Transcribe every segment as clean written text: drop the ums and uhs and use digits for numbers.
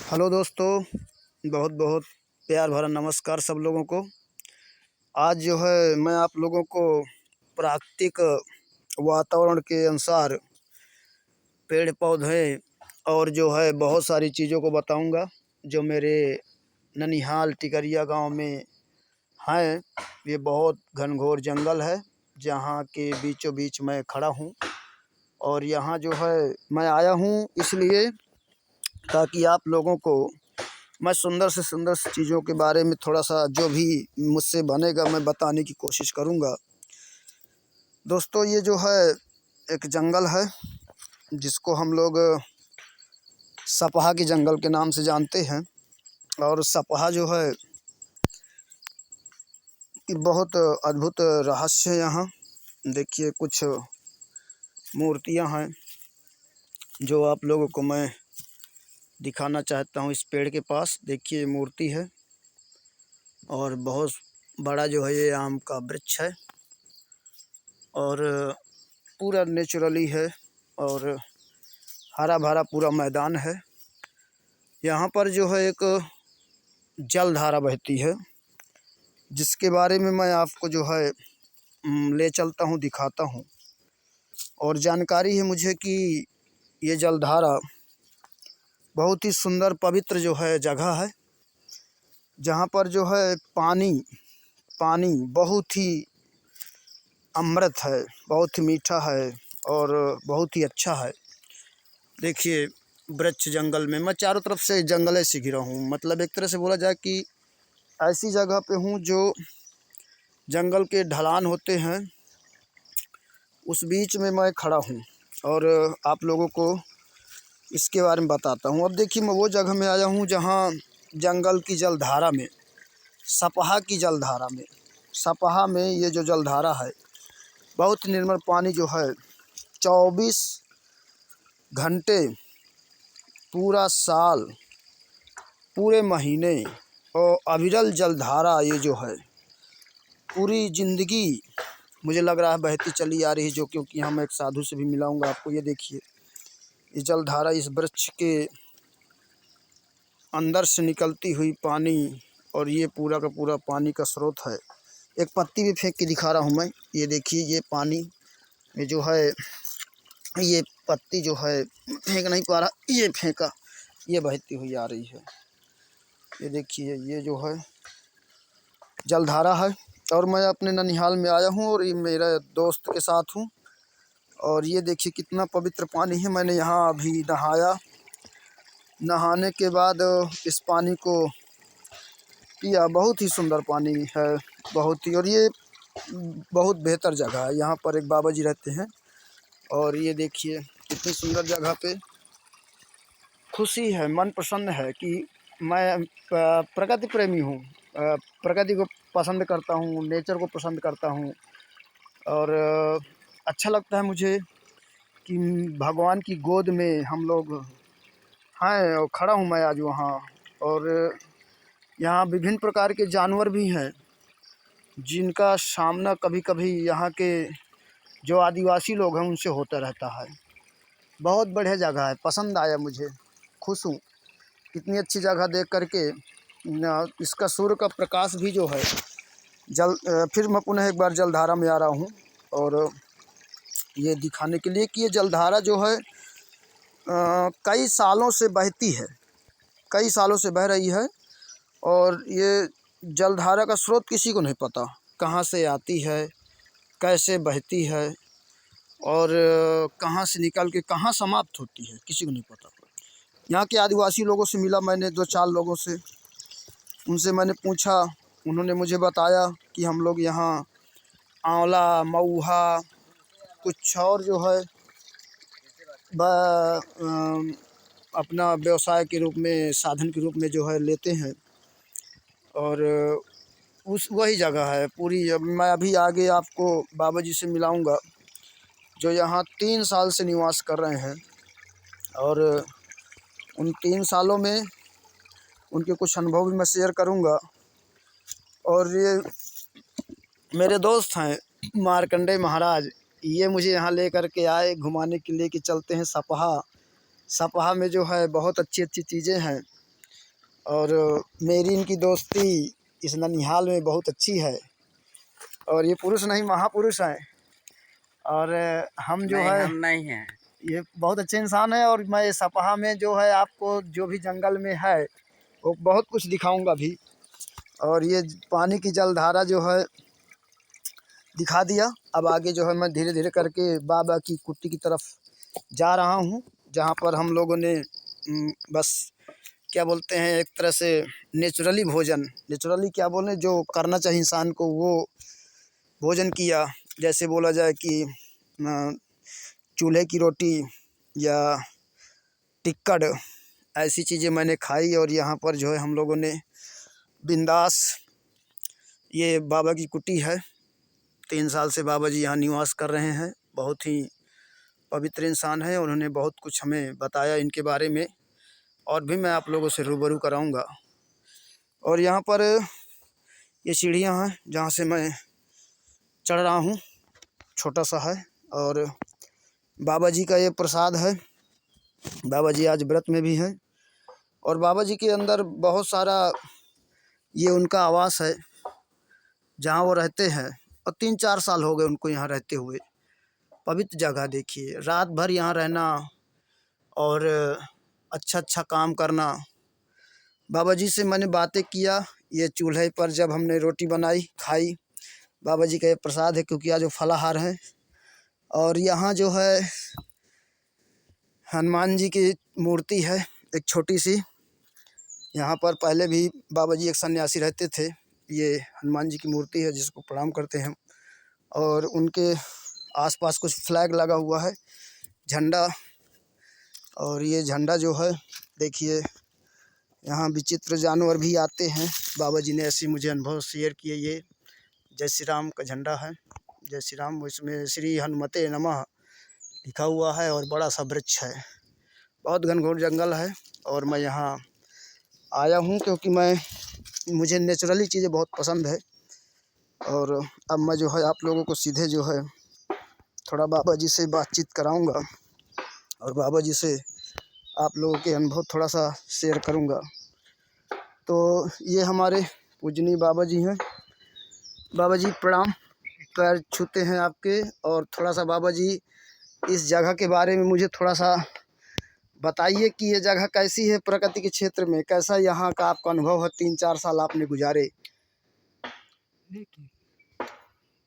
Hello दोस्तों, बहुत बहुत प्यार भरा नमस्कार सब लोगों को। आज जो है मैं आप लोगों को प्राकृतिक वातावरण के अनुसार पेड़ पौधे और जो है बहुत सारी चीज़ों को बताऊंगा जो मेरे ननिहाल टिकरिया गांव में हैं। ये बहुत घनघोर जंगल है जहां के बीचों बीच मैं खड़ा हूं। और यहाँ जो है मैं आया हूं इसलिए ताकि आप लोगों को मैं सुंदर से सुंदर चीज़ों के बारे में थोड़ा सा जो भी मुझसे बनेगा मैं बताने की कोशिश करूँगा। दोस्तों, ये जो है एक जंगल है जिसको हम लोग सपहा के जंगल के नाम से जानते हैं। और सपहा जो है कि बहुत अद्भुत रहस्य है। यहाँ देखिए कुछ मूर्तियाँ हैं जो आप लोगों को मैं दिखाना चाहता हूँ। इस पेड़ के पास देखिए मूर्ति है और बहुत बड़ा जो है ये आम का वृक्ष है और पूरा नेचुरली है और हरा भरा पूरा मैदान है। यहाँ पर जो है एक जलधारा बहती है जिसके बारे में मैं आपको जो है ले चलता हूँ, दिखाता हूँ। और जानकारी है मुझे कि ये जलधारा बहुत ही सुंदर पवित्र जो है जगह है जहाँ पर जो है पानी पानी बहुत ही अमृत है, बहुत ही मीठा है और बहुत ही अच्छा है। देखिए वृक्ष जंगल में मैं चारों तरफ से जंगल से घिरा हूँ। मतलब एक तरह से बोला जाए कि ऐसी जगह पे हूँ जो जंगल के ढलान होते हैं उस बीच में मैं खड़ा हूँ और आप लोगों को इसके बारे में बताता हूँ। अब देखिए मैं वो जगह में आया हूँ जहाँ जंगल की जलधारा में, सपहा की जलधारा में, सपहा में ये जो जलधारा है बहुत निर्मल पानी जो है 24 घंटे पूरा साल पूरे महीने और अविरल जलधारा ये जो है पूरी ज़िंदगी मुझे लग रहा है बहती चली आ रही है। जो क्योंकि यहाँ मैं एक साधु से भी मिलाऊंगा आपको। ये देखिए ये जलधारा इस वृक्ष के अंदर से निकलती हुई पानी और ये पूरा का पूरा पानी का स्रोत है। एक पत्ती भी फेंक के दिखा रहा हूँ मैं। ये देखिए ये पानी ये जो है ये पत्ती जो है फेंक नहीं पा रहा, ये फेंका, ये बहती हुई आ रही है। ये देखिए ये जो है जलधारा है और मैं अपने ननिहाल में आया हूँ और ये मेरे दोस्त के साथ हूँ। और ये देखिए कितना पवित्र पानी है। मैंने यहाँ अभी नहाया, नहाने के बाद इस पानी को पिया। बहुत ही सुंदर पानी है, बहुत ही। और ये बहुत बेहतर जगह है। यहाँ पर एक बाबा जी रहते हैं और ये देखिए कितनी सुंदर जगह पे खुशी है, मन प्रसन्न है कि मैं प्रकृति प्रेमी हूँ। प्रकृति को पसंद करता हूँ, नेचर को पसंद करता हूँ और अच्छा लगता है मुझे कि भगवान की गोद में हम लोग हैं। और खड़ा हूँ मैं आज वहाँ। और यहाँ विभिन्न प्रकार के जानवर भी हैं जिनका सामना कभी कभी यहाँ के जो आदिवासी लोग हैं उनसे होता रहता है। बहुत बढ़िया जगह है, पसंद आया मुझे, खुश हूँ इतनी अच्छी जगह देख करके। इसका सूर्य का प्रकाश भी जो है फिर मैं पुनः एक बार जलधारा में आ रहा हूँ और ये दिखाने के लिए कि ये जलधारा जो है कई सालों से बहती है, कई सालों से बह रही है। और ये जलधारा का स्रोत किसी को नहीं पता, कहाँ से आती है, कैसे बहती है और कहाँ से निकल के कहाँ समाप्त होती है, किसी को नहीं पता। यहाँ के आदिवासी लोगों से मिला मैंने, 2-4 लोगों से, उनसे मैंने पूछा, उन्होंने मुझे बताया कि हम लोग यहाँ आंवला, महुआ, कुछ और जो है अपना व्यवसाय के रूप में, साधन के रूप में जो है लेते हैं। और उस वही जगह है पूरी। अब मैं अभी आगे आपको बाबा जी से मिलाऊंगा जो यहाँ 3 साल से निवास कर रहे हैं। और उन 3 सालों में उनके कुछ अनुभव भी मैं शेयर करूंगा। और ये मेरे दोस्त हैं मार्कंडेय महाराज, ये मुझे यहाँ लेकर के आए घुमाने के लिए कि चलते हैं सपहा। सपहा में जो है बहुत अच्छी अच्छी चीज़ें हैं और मेरी इनकी दोस्ती इस ननिहाल में बहुत अच्छी है। और ये पुरुष नहीं, महापुरुष हैं। और हम जो नहीं, है हम नहीं हैं। ये बहुत अच्छे इंसान है। और मैं सपहा में जो है आपको जो भी जंगल में है वो बहुत कुछ दिखाऊंगा भी। और ये पानी की जलधारा जो है दिखा दिया। अब आगे जो है मैं धीरे धीरे करके बाबा की कुटी की तरफ जा रहा हूँ, जहाँ पर हम लोगों ने बस क्या बोलते हैं, एक तरह से नेचुरली भोजन, नेचुरली क्या बोलें, जो करना चाहिए इंसान को वो भोजन किया। जैसे बोला जाए कि चूल्हे की रोटी या टिक्कड़, ऐसी चीज़ें मैंने खाई। और यहाँ पर जो है हम लोगों ने बिंदास, ये बाबा की कुटी है। 3 साल से बाबा जी यहाँ निवास कर रहे हैं। बहुत ही पवित्र इंसान है। उन्होंने बहुत कुछ हमें बताया इनके बारे में, और भी मैं आप लोगों से रूबरू कराऊंगा। और यहाँ पर ये सीढ़ियाँ हैं जहाँ से मैं चढ़ रहा हूँ, छोटा सा है। और बाबा जी का ये प्रसाद है। बाबा जी आज व्रत में भी हैं। और बाबा जी के अंदर बहुत सारा, ये उनका आवास है जहाँ वो रहते हैं। और 3-4 साल हो गए उनको यहाँ रहते हुए। पवित्र जगह देखिए, रात भर यहाँ रहना और अच्छा अच्छा काम करना। बाबा जी से मैंने बातें किया, ये चूल्हे पर जब हमने रोटी बनाई खाई। बाबा जी का ये प्रसाद है, क्योंकि आज जो फलाहार है। और यहाँ जो है हनुमान जी की मूर्ति है, एक छोटी सी। यहाँ पर पहले भी बाबा जी एक सन्यासी रहते थे। ये हनुमान जी की मूर्ति है जिसको प्रणाम करते हैं। और उनके आसपास कुछ फ्लैग लगा हुआ है, झंडा। और ये झंडा जो है देखिए, यहाँ विचित्र जानवर भी आते हैं। बाबा जी ने ऐसे मुझे अनुभव शेयर किए। ये जय श्री राम का झंडा है, जय श्री राम। इसमें श्री हनुमते नमः लिखा हुआ है। और बड़ा सा वृक्ष है, बहुत घनघोर जंगल है। और मैं यहाँ आया हूँ क्योंकि मुझे नेचुरली चीज़ें बहुत पसंद है। और अब मैं जो है आप लोगों को सीधे जो है थोड़ा बाबा जी से बातचीत कराऊंगा, और बाबा जी से आप लोगों के अनुभव थोड़ा सा शेयर करूंगा। तो ये हमारे पूजनीय बाबा जी हैं। बाबा जी प्रणाम, पैर छूते हैं आपके। और थोड़ा सा बाबा जी इस जगह के बारे में मुझे थोड़ा सा बताइए कि ये जगह कैसी है, प्रकृति के क्षेत्र में कैसा यहाँ का आपका अनुभव है। 3-4 साल आपने गुजारे। देखिए,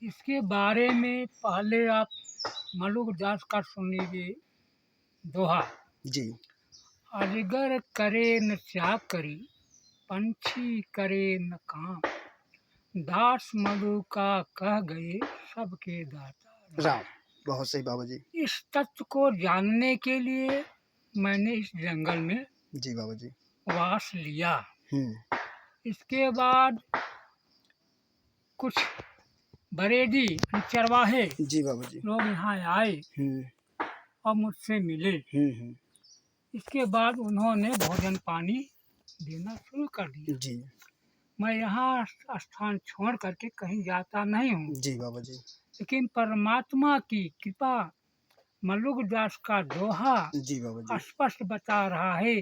इसके बारे में पहले आप मलुकदास का सुन लीजिए दोहा। जी अजगर करे न चाकरी, पंछी करे न काम, दास मधु का कह गए सबके दाता राम, बहुत सही बाबा जी। इस तत्व को जानने के लिए मैंने इस जंगल में जी बाबा जी। वास लिया। हम्म। इसके बाद कुछ बरेदी चरवाहे जी बाबा जी। लोग यहाँ आए हम्म और मुझसे मिले। हम्म। इसके बाद उन्होंने भोजन पानी देना शुरू कर दिया। जी मैं यहाँ स्थान छोड़ करके कहीं जाता नहीं हूँ, जी बाबा जी। लेकिन परमात्मा की कृपा, मलुकदास का दोहा जी बाबा जी। स्पष्ट बता रहा है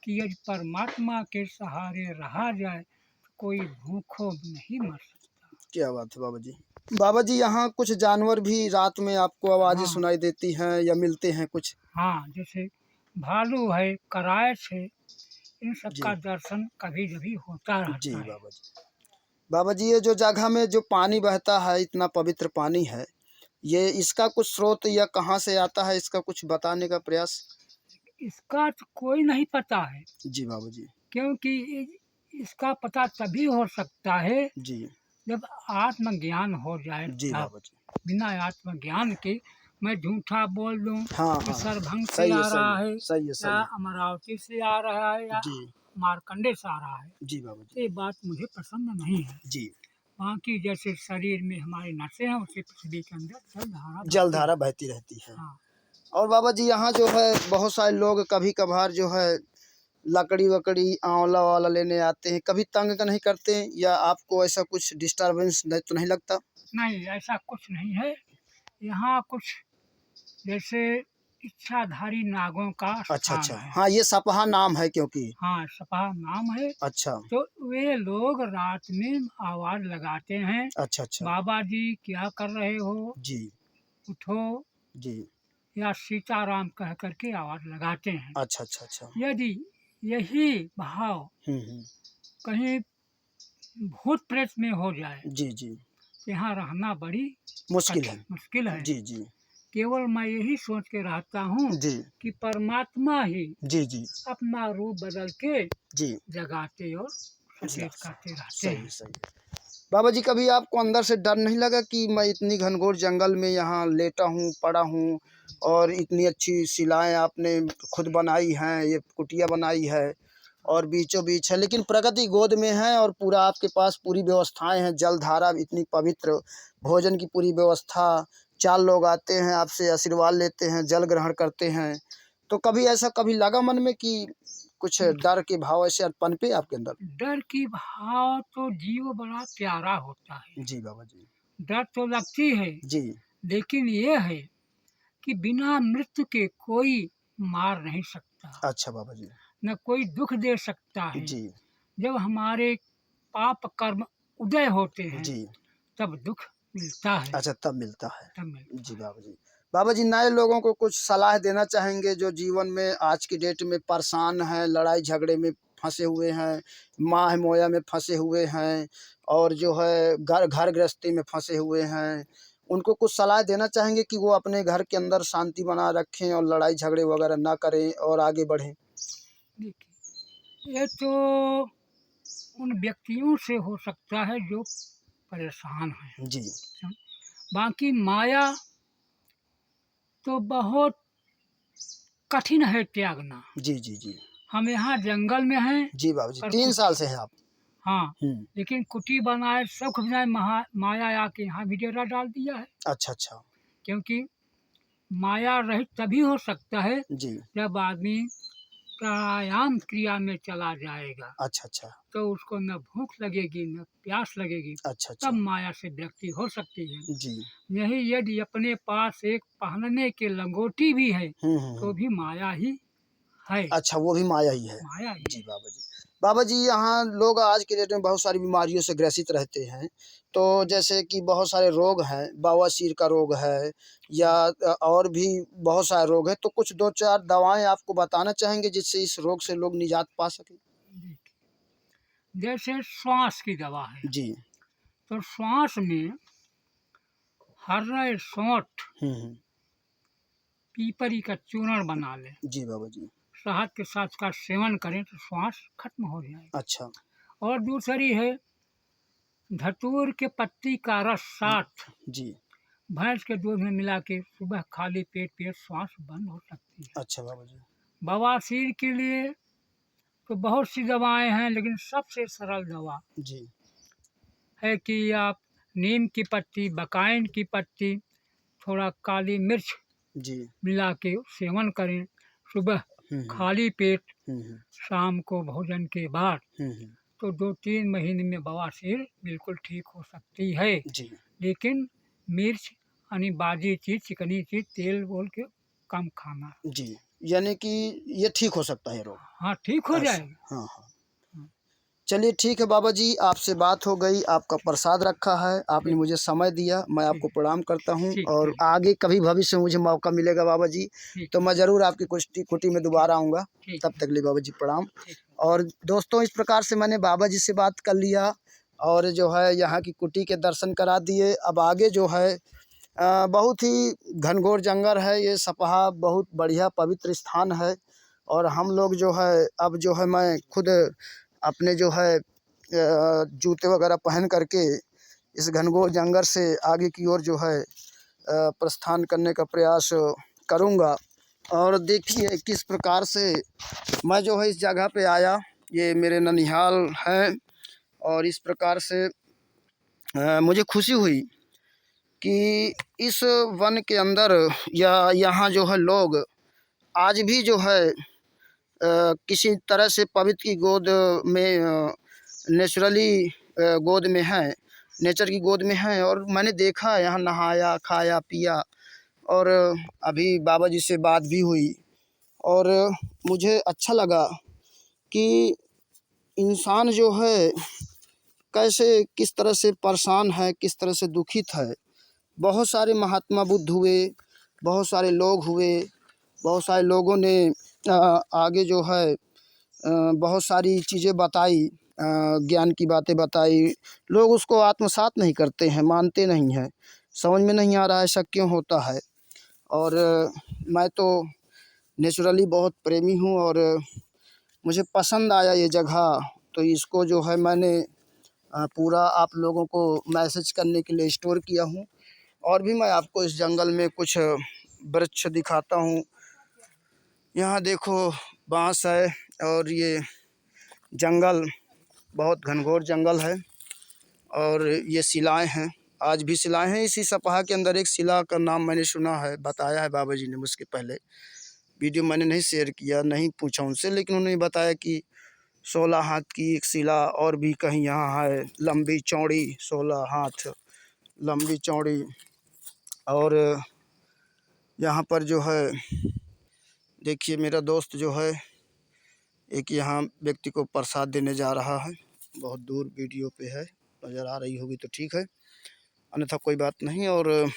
कि यदि परमात्मा के सहारे रहा जाए तो कोई भूखों नहीं मर सकता। क्या बात है बाबा जी। बाबा जी यहाँ कुछ जानवर भी रात में आपको आवाज़ें हाँ सुनाई देती हैं या मिलते हैं कुछ? हाँ, जैसे भालू है, करायच है, इन सब जी का दर्शन कभी कभी होता जी रहता है। बाबा जी। बाबा जी ये जो जगह में जो पानी बहता है, इतना पवित्र पानी है, ये इसका कुछ स्रोत या कहाँ से आता है, इसका कुछ बताने का प्रयास। इसका तो कोई नहीं पता है, जी बाबा जी। क्योंकि इसका पता तभी हो सकता है जी जब आत्मज्ञान हो जाए। जी तब बाबा जी। बिना आत्मज्ञान के मैं झूठा बोल दूं हाँ कि हाँ, सरभंग से सही है आ सही रहा है है सही है या सही है। अमरावती से आ रहा है या जी मारकंडे से आ रहा है, जी बाबा जी। ये बात मुझे पसंद नहीं है। जी, बाकी जैसे शरीर में हमारी नसें हैं, उसी पृथ्वी के अंदर जलधारा बहती जलधारा है। बहती रहती है। हाँ, और बाबा जी यहाँ जो है बहुत सारे लोग कभी कभार जो है लकड़ी वकड़ी आंवला वाला लेने आते हैं, कभी तंग का नहीं करते हैं, या आपको ऐसा कुछ डिस्टरबेंस तो नहीं लगता? नहीं ऐसा कुछ नहीं है। यहाँ कुछ जैसे इच्छाधारी नागों का अच्छा स्थान अच्छा, है। हाँ ये सपहा नाम है क्योंकि। हाँ, सपा नाम है। अच्छा तो वे लोग रात में आवाज लगाते हैं, अच्छा अच्छा। बाबा जी क्या कर रहे हो, जी उठो, जी। या सीताराम कह करके आवाज लगाते हैं। अच्छा अच्छा अच्छा। यदि यही भाव हम्म। कहीं भूत प्रेत में हो जाए जी जी। तो यहाँ रहना बड़ी मुश्किल है। मुश्किल है। जी जी केवल मैं यही सोच के रहता हूँ जी कि परमात्मा ही जी जी अपना रूप बदल के जी। जगाते और सचेत करते रहते सही हैं। सही। बाबा जी कभी आपको अंदर से डर नहीं लगा कि मैं इतनी घनघोर जंगल में यहाँ लेटा हूँ, पड़ा हूँ, और इतनी अच्छी शिलाएं आपने खुद बनाई हैं, ये कुटिया बनाई है और बीचों बीच है, लेकिन प्रकृति गोद में है और पूरा आपके पास पूरी व्यवस्थाएं हैं, जल धारा इतनी पवित्र, भोजन की पूरी व्यवस्था, 4 लोग आते हैं आपसे आशीर्वाद लेते हैं, जल ग्रहण करते हैं, तो कभी ऐसा कभी लगा मन में कि कुछ डर के भाव ऐसे पनपे आपके अंदर? डर की भाव तो जीव बड़ा प्यारा होता है। जी बाबा जी। डर तो लगती है, जी। लेकिन ये है कि बिना मृत्यु के कोई मार नहीं सकता, अच्छा बाबा जी। न कोई दुख दे सकता है। जी जब हमारे पाप कर्म उदय होते हैं जी। तब दुख मिलता है, अच्छा तब मिलता है। तब मिलता जी है। बाबा जी। बाबा जी नए लोगों को कुछ सलाह देना चाहेंगे जो जीवन में आज की डेट में परेशान हैं, लड़ाई झगड़े में फंसे हुए हैं, माह मोया में फंसे हुए हैं, और जो है घर घर गृहस्थी में फंसे हुए हैं, उनको कुछ सलाह देना चाहेंगे कि वो अपने घर के अंदर शांति बना रखें और लड़ाई झगड़े वगैरह ना करें और आगे बढ़ें? देखिए, ये तो उन व्यक्तियों से हो सकता है जो परेशान हैं। जी बाकी माया तो बहुत कठिन है त्यागना। जी जी जी। हम यहाँ जंगल में हैं, जी बाबा जी पर 3 साल से हैं आप? हाँ, हम्म। लेकिन कुटी बनाए सुख बनाए माया आके यहाँ भी डेरा डाल दिया है। अच्छा अच्छा। क्योंकि माया रहित तभी हो सकता है जी। जब आदमी प्राणायाम क्रिया में चला जाएगा, अच्छा अच्छा तो उसको न भूख लगेगी न प्यास लगेगी, अच्छा तब अच्छा। माया से व्यक्ति हो सकती है। जी। यही यदि अपने पास एक पहनने के लंगोटी भी है तो हम्म। भी माया ही है, अच्छा वो भी माया ही है। माया ही जी है। बाबा जी। बाबा जी यहाँ लोग आज के डेट में बहुत सारी बीमारियों से ग्रसित रहते हैं, तो जैसे कि बहुत सारे रोग हैं, बवासीर का रोग है या और भी बहुत सारे रोग हैं, तो कुछ 2-4 दवाएं आपको बताना चाहेंगे जिससे इस रोग से लोग निजात पा सकें? जैसे श्वास की दवा है, जी। तो श्वास में हर सौंठ हम्म। पीपरी का चूर्ण बना लें, जी बाबा जी। शहद के साथ उसका सेवन करें तो श्वास खत्म हो जाएगा। अच्छा। और दूसरी है धतूर के पत्ती का रस 60 जी। भैंस के दूध में मिला के सुबह खाली पेट पिए, श्वास बंद हो सकती है। अच्छा बाबा जी। बवासीर के लिए तो बहुत सी दवाएं हैं, लेकिन सबसे सरल दवा जी है कि आप नीम की पत्ती, बकाइन की पत्ती, थोड़ा काली मिर्च जी। मिला के सेवन करें सुबह हम्म खाली पेट, हम्म शाम को भोजन के बाद, हम्म। तो 2-3 महीने में बवासीर बिल्कुल ठीक हो सकती है। जी लेकिन मिर्च यानी बाजी चीज़, चिकनी चीज़, तेल बोल के कम खाना। जी। यानी कि ये ठीक हो सकता है रोग? हाँ, ठीक हो अच्छा। जाएगा। हाँ हाँ। चलिए ठीक है बाबा जी, आपसे बात हो गई, आपका प्रसाद रखा है, आपने ठीक मुझे समय दिया, मैं ठीक आपको प्रणाम करता हूँ, ठीक और ठीक आगे कभी भविष्य में मुझे मौका मिलेगा बाबा जी ठीक तो मैं ज़रूर आपकी कुश्ती कुटी में दोबारा आऊँगा। ठीक तब तक लिए बाबा जी प्रणाम। ठीक। और दोस्तों इस प्रकार से मैंने बाबा जी से बात कर लिया और जो है यहाँ की कुटी के दर्शन करा दिए। अब आगे जो है बहुत ही घनघोर जंगल है, ये सपहा बहुत बढ़िया पवित्र स्थान है, और हम लोग जो है अब जो है मैं खुद अपने जो है जूते वगैरह पहन करके इस घनघोर जंगल से आगे की ओर जो है प्रस्थान करने का प्रयास करूंगा। और देखिए किस प्रकार से मैं जो है इस जगह पे आया, ये मेरे ननिहाल हैं, और इस प्रकार से मुझे खुशी हुई कि इस वन के अंदर या यहाँ जो है लोग आज भी जो है किसी तरह से पवित्र की गोद में नेचुरली गोद में हैं, नेचर की गोद में हैं, और मैंने देखा यहाँ नहाया खाया पिया और अभी बाबा जी से बात भी हुई और मुझे अच्छा लगा कि इंसान जो है कैसे किस तरह से परेशान है, किस तरह से दुखित है। बहुत सारे महात्मा बुद्ध हुए, बहुत सारे लोग हुए, बहुत सारे लोगों ने आगे जो है बहुत सारी चीज़ें बताई, ज्ञान की बातें बताई। लोग उसको आत्मसात नहीं करते हैं, मानते नहीं हैं, समझ में नहीं आ रहा है ऐसा क्यों होता है। और मैं तो नेचुरली बहुत प्रेमी हूँ और मुझे पसंद आया ये जगह, तो इसको जो है मैंने पूरा आप लोगों को मैसेज करने के लिए स्टोर किया हूँ। और भी मैं आपको इस जंगल में कुछ वृक्ष दिखाता हूँ। यहाँ देखो बांस है और ये जंगल बहुत घनघोर जंगल है और ये शिलाएँ हैं, आज भी शिलाएँ हैं। इसी सपहा के अंदर एक शिला का नाम मैंने सुना है, बताया है बाबा जी ने मुझसे पहले। वीडियो मैंने नहीं शेयर किया, नहीं पूछा उनसे, लेकिन उन्होंने बताया कि 16 हाथ की एक शिला और भी कहीं यहाँ है, लंबी चौड़ी 16 हाथ लंबी चौड़ी। और यहाँ पर जो है देखिए मेरा दोस्त जो है एक यहाँ व्यक्ति को प्रसाद देने जा रहा है, बहुत दूर वीडियो पे है, नज़र आ रही होगी तो ठीक है, अन्यथा कोई बात नहीं। और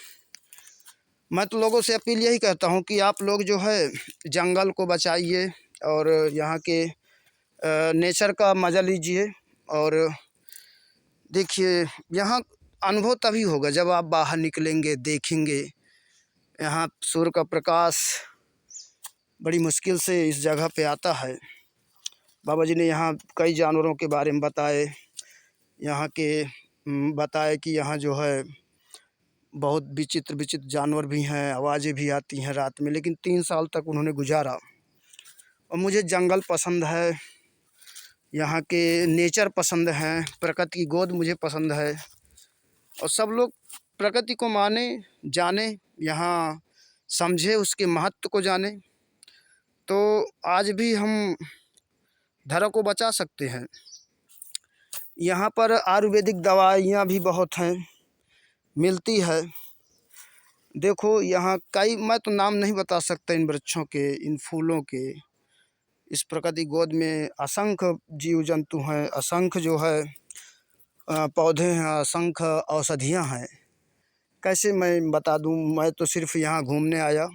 मैं तो लोगों से अपील यही कहता हूँ कि आप लोग जो है जंगल को बचाइए और यहाँ के नेचर का मज़ा लीजिए। और देखिए यहाँ अनुभव तभी होगा जब आप बाहर निकलेंगे, देखेंगे। यहाँ सूर्य का प्रकाश बड़ी मुश्किल से इस जगह पे आता है। बाबा जी ने यहाँ कई जानवरों के बारे में बताए, यहाँ के बताए कि यहाँ जो है बहुत विचित्र विचित्र जानवर भी हैं, आवाज़ें भी आती हैं रात में, लेकिन 3 साल तक उन्होंने गुजारा। और मुझे जंगल पसंद है, यहाँ के नेचर पसंद हैं, प्रकृति की गोद मुझे पसंद है। और सब लोग प्रकृति को माने, जाने, यहाँ समझे, उसके महत्व को जाने, तो आज भी हम धरा को बचा सकते हैं। यहाँ पर आयुर्वेदिक दवाइयाँ भी बहुत हैं, मिलती है। देखो यहाँ कई, मैं तो नाम नहीं बता सकता इन वृक्षों के, इन फूलों के। इस प्रकृति गोद में असंख्य जीव जंतु हैं, असंख्य जो है पौधे हैं, असंख्य औषधियाँ हैं। कैसे मैं बता दूँ, मैं तो सिर्फ यहाँ घूमने आया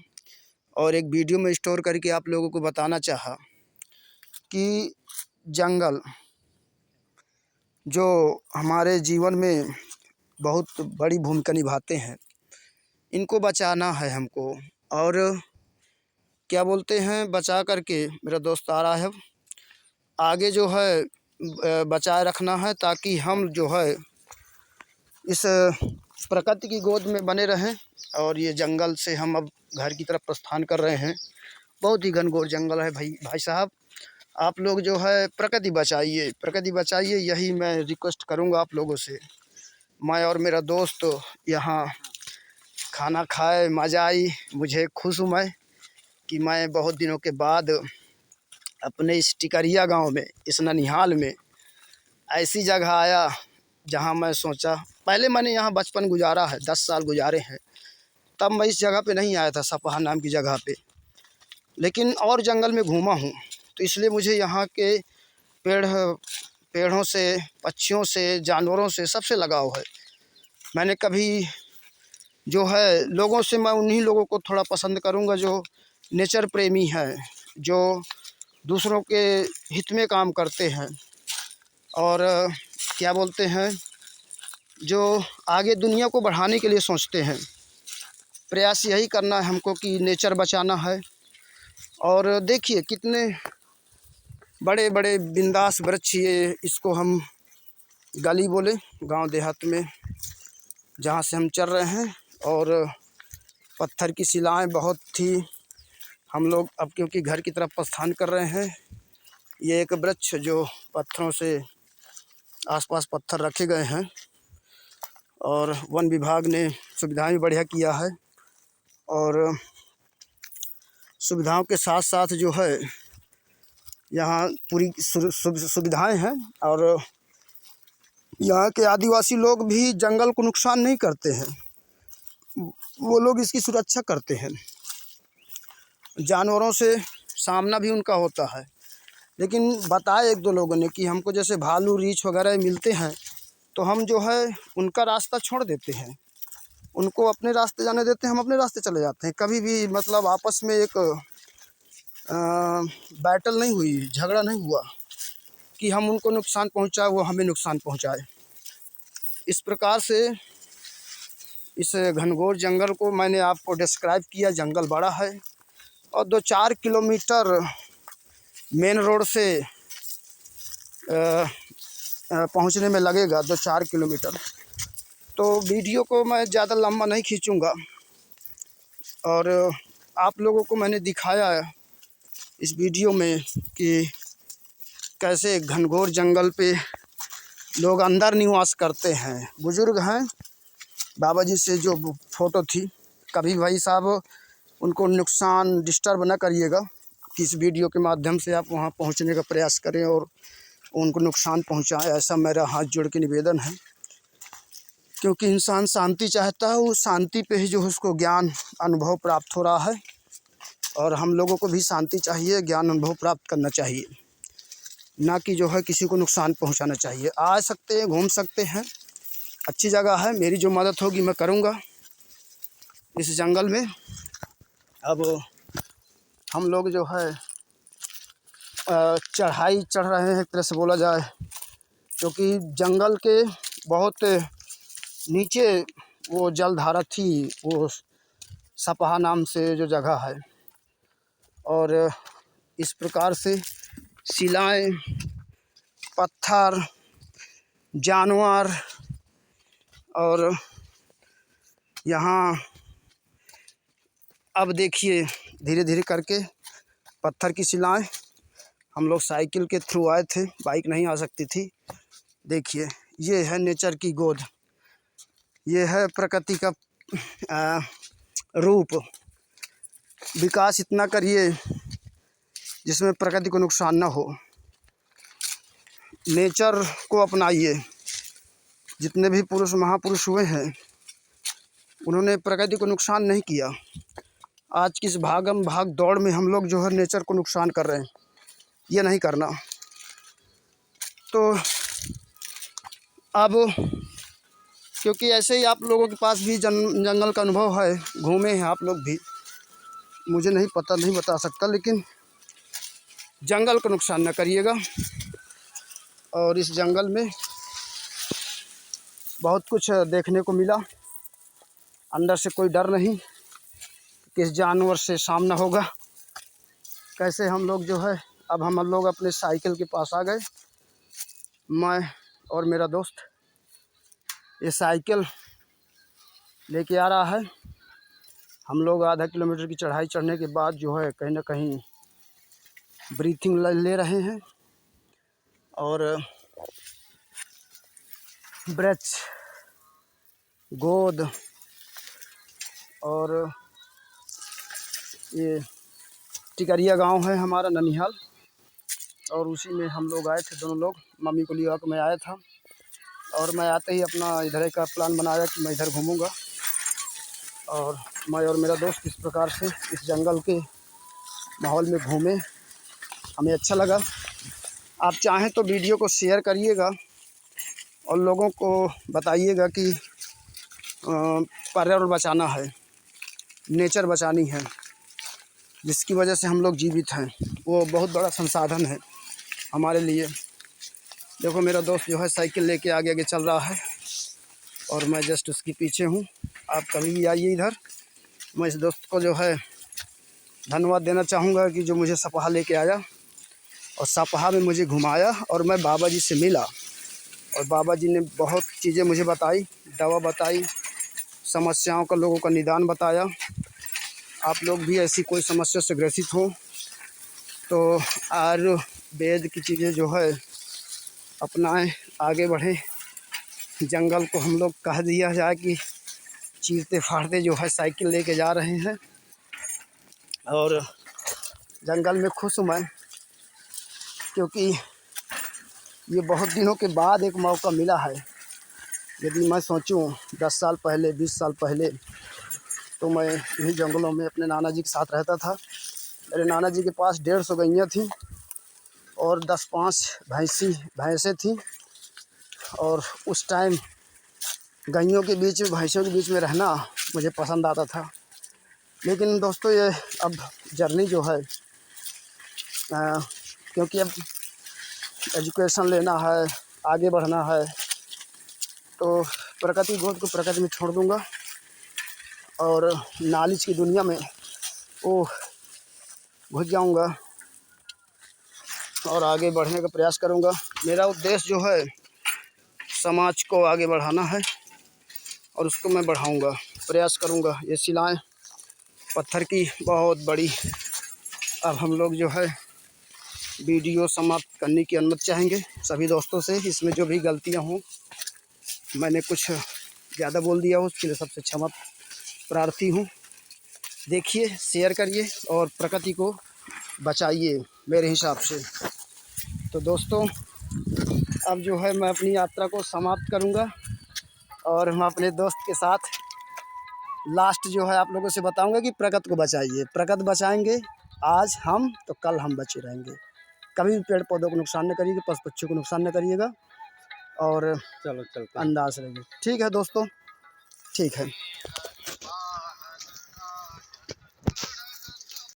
और एक वीडियो में स्टोर करके आप लोगों को बताना चाहा कि जंगल जो हमारे जीवन में बहुत बड़ी भूमिका निभाते हैं, इनको बचाना है हमको। और क्या बोलते हैं, बचा करके, मेरा दोस्त आ रहा है, आगे जो है बचाए रखना है ताकि हम जो है इस प्रकृति की गोद में बने रहें। और ये जंगल से हम अब घर की तरफ प्रस्थान कर रहे हैं। बहुत ही घनघोर जंगल है भाई साहब। आप लोग जो है प्रकृति बचाइए, प्रकृति बचाइए, यही मैं रिक्वेस्ट करूँगा आप लोगों से। मैं और मेरा दोस्त यहाँ खाना खाए, मज़ा आई, मुझे खुश हूँ मैं कि मैं बहुत दिनों के बाद अपने इस टिकरिया गांव में, इस ननिहाल में ऐसी जगह आया जहां मैं सोचा, पहले मैंने यहाँ बचपन गुजारा है, 10 साल गुजारे हैं, तब मैं इस जगह पे नहीं आया था, सपहा नाम की जगह पे, लेकिन और जंगल में घूमा हूँ। तो इसलिए मुझे यहाँ के पेड़ों से, पक्षियों से, जानवरों से सबसे लगाव है। मैंने कभी जो है लोगों से, मैं उन्हीं लोगों को थोड़ा पसंद करूँगा जो नेचर प्रेमी हैं, जो दूसरों के हित में काम करते हैं और क्या बोलते हैं, जो आगे दुनिया को बढ़ाने के लिए सोचते हैं। प्रयास यही करना है हमको कि नेचर बचाना है। और देखिए कितने बड़े बड़े बिंदास वृक्ष, ये इसको हम गली बोले गांव देहात में जहां से हम चल रहे हैं। और पत्थर की शिलाएं बहुत थी। हम लोग अब क्योंकि घर की तरफ प्रस्थान कर रहे हैं, ये एक वृक्ष जो पत्थरों से आसपास पत्थर रखे गए हैं और वन विभाग ने सुविधाएं भी बढ़िया किया है। और सुविधाओं के साथ साथ जो है यहाँ पूरी सुविधाएं हैं। और यहाँ के आदिवासी लोग भी जंगल को नुकसान नहीं करते हैं। वो लोग इसकी सुरक्षा करते हैं। जानवरों से सामना भी उनका होता है, लेकिन बताया एक दो लोगों ने कि हमको जैसे भालू रीछ वगैरह मिलते हैं तो हम जो है उनका रास्ता छोड़ देते हैं, उनको अपने रास्ते जाने देते हैं, हम अपने रास्ते चले जाते हैं। कभी भी मतलब आपस में एक बैटल नहीं हुई, झगड़ा नहीं हुआ कि हम उनको नुकसान पहुंचाए, वो हमें नुकसान पहुंचाए। इस प्रकार से इस घनघोर जंगल को मैंने आपको डिस्क्राइब किया। जंगल बड़ा है और 2-4 किलोमीटर मेन रोड से पहुंचने में लगेगा, 2-4 किलोमीटर। तो वीडियो को मैं ज़्यादा लंबा नहीं खींचूँगा और आप लोगों को मैंने दिखाया इस वीडियो में कि कैसे घनघोर जंगल पे लोग अंदर निवास करते हैं। बुज़ुर्ग हैं, बाबा जी से जो फ़ोटो थी, कभी भाई साहब उनको नुकसान डिस्टर्ब ना करिएगा कि इस वीडियो के माध्यम से आप वहाँ पहुँचने का प्रयास करें और उनको नुकसान पहुँचाएं, ऐसा मेरा हाथ जोड़ के निवेदन है। क्योंकि इंसान शांति चाहता है, उस शांति पे ही जो है उसको ज्ञान अनुभव प्राप्त हो रहा है और हम लोगों को भी शांति चाहिए, ज्ञान अनुभव प्राप्त करना चाहिए, ना कि जो है किसी को नुकसान पहुंचाना चाहिए। आ सकते हैं, घूम सकते हैं, अच्छी जगह है, मेरी जो मदद होगी मैं करूंगा इस जंगल में। अब हम लोग जो है चढ़ाई चढ़ रहे हैं एक तरह से बोला जाए, क्योंकि जंगल के बहुत नीचे वो जलधारा थी, वो सपहा नाम से जो जगह है, और इस प्रकार से शिलाएं, पत्थर, जानवर और यहाँ अब देखिए धीरे धीरे करके पत्थर की शिलाएं। हम लोग साइकिल के थ्रू आए थे, बाइक नहीं आ सकती थी। देखिए ये है नेचर की गोद, ये है प्रकृति का रूप। विकास इतना करिए जिसमें प्रकृति को नुकसान ना हो, नेचर को अपनाइए। जितने भी पुरुष महापुरुष हुए हैं उन्होंने प्रकृति को नुकसान नहीं किया। आज की इस भागम भाग दौड़ में हम लोग जो है नेचर को नुकसान कर रहे हैं, ये नहीं करना। तो अब क्योंकि ऐसे ही आप लोगों के पास भी जंगल का अनुभव है, घूमे हैं आप लोग भी, मुझे नहीं पता, नहीं बता सकता, लेकिन जंगल को नुकसान न करिएगा। और इस जंगल में बहुत कुछ देखने को मिला, अंदर से कोई डर नहीं, किस जानवर से सामना होगा, कैसे हम लोग जो है। अब हम लोग अपने साइकिल के पास आ गए, मैं और मेरा दोस्त। ये साइकिल लेके आ रहा है। हम लोग आधा किलोमीटर की चढ़ाई चढ़ने के बाद जो है कहीं ना कहीं ब्रीथिंग ले रहे हैं और ब्रेथ, गोद और ये टिकरिया गांव है हमारा, ननिहाल, और उसी में हम लोग आए थे दोनों लोग। मम्मी को लिया कर मैं आया था और मैं आते ही अपना इधर का प्लान बनाया कि मैं इधर घूमूंगा, और मैं और मेरा दोस्त इस प्रकार से इस जंगल के माहौल में घूमे, हमें अच्छा लगा। आप चाहें तो वीडियो को शेयर करिएगा और लोगों को बताइएगा कि पर्यावरण बचाना है, नेचर बचानी है, जिसकी वजह से हम लोग जीवित हैं। वो बहुत बड़ा संसाधन है हमारे लिए। देखो मेरा दोस्त जो है साइकिल लेके आगे आगे चल रहा है और मैं जस्ट उसके पीछे हूँ। आप कभी भी आइए इधर। मैं इस दोस्त को जो है धन्यवाद देना चाहूँगा कि जो मुझे सपहा लेके आया और सपहा में मुझे घुमाया और मैं बाबा जी से मिला, और बाबा जी ने बहुत चीज़ें मुझे बताई, दवा बताई, समस्याओं का, लोगों का निदान बताया। आप लोग भी ऐसी कोई समस्या से ग्रसित हो तो आयुर्वेद की चीज़ें जो है अपनाएं, आगे बढ़ें। जंगल को हम लोग कह दिया जाए कि चीरते फाड़ते जो है साइकिल लेके जा रहे हैं, और जंगल में खुश हूँ मैं, क्योंकि ये बहुत दिनों के बाद एक मौका मिला है। यदि मैं सोचूं 10 साल पहले, 20 साल पहले तो मैं यहीं जंगलों में अपने नाना जी के साथ रहता था। मेरे नाना जी के पास 150 गैयाँ थीं और 10-5 भैंसें थीं। और उस टाइम गैयों के बीच में, भैंसों के बीच में रहना मुझे पसंद आता था। लेकिन दोस्तों ये अब जर्नी जो है, क्योंकि अब एजुकेशन लेना है, आगे बढ़ना है, तो प्रकृति गोद को प्रकृति में छोड़ दूंगा और नॉलेज की दुनिया में वो घुस जाऊंगा और आगे बढ़ने का प्रयास करूंगा। मेरा उद्देश्य जो है समाज को आगे बढ़ाना है और उसको मैं बढ़ाऊंगा, प्रयास करूंगा। ये शिलाएं पत्थर की बहुत बड़ी। अब हम लोग जो है वीडियो समाप्त करने की अनुमति चाहेंगे सभी दोस्तों से। इसमें जो भी गलतियां हों, मैंने कुछ ज़्यादा बोल दिया हो, उसके लिए सबसे क्षमा प्रार्थी हूँ। देखिए, शेयर करिए और प्रकृति को बचाइए मेरे हिसाब से। तो दोस्तों, अब जो है मैं अपनी यात्रा को समाप्त करूँगा और मैं अपने दोस्त के साथ लास्ट जो है आप लोगों से बताऊँगा कि प्रकृति को बचाइए। प्रकृति बचाएंगे आज हम तो कल हम बचे रहेंगे। कभी भी पेड़ पौधों को नुकसान न करिएगा, पशु पक्षियों को नुकसान न करिएगा और चलो चलते हैं। अंदाज रहिए। ठीक है दोस्तों, ठीक है।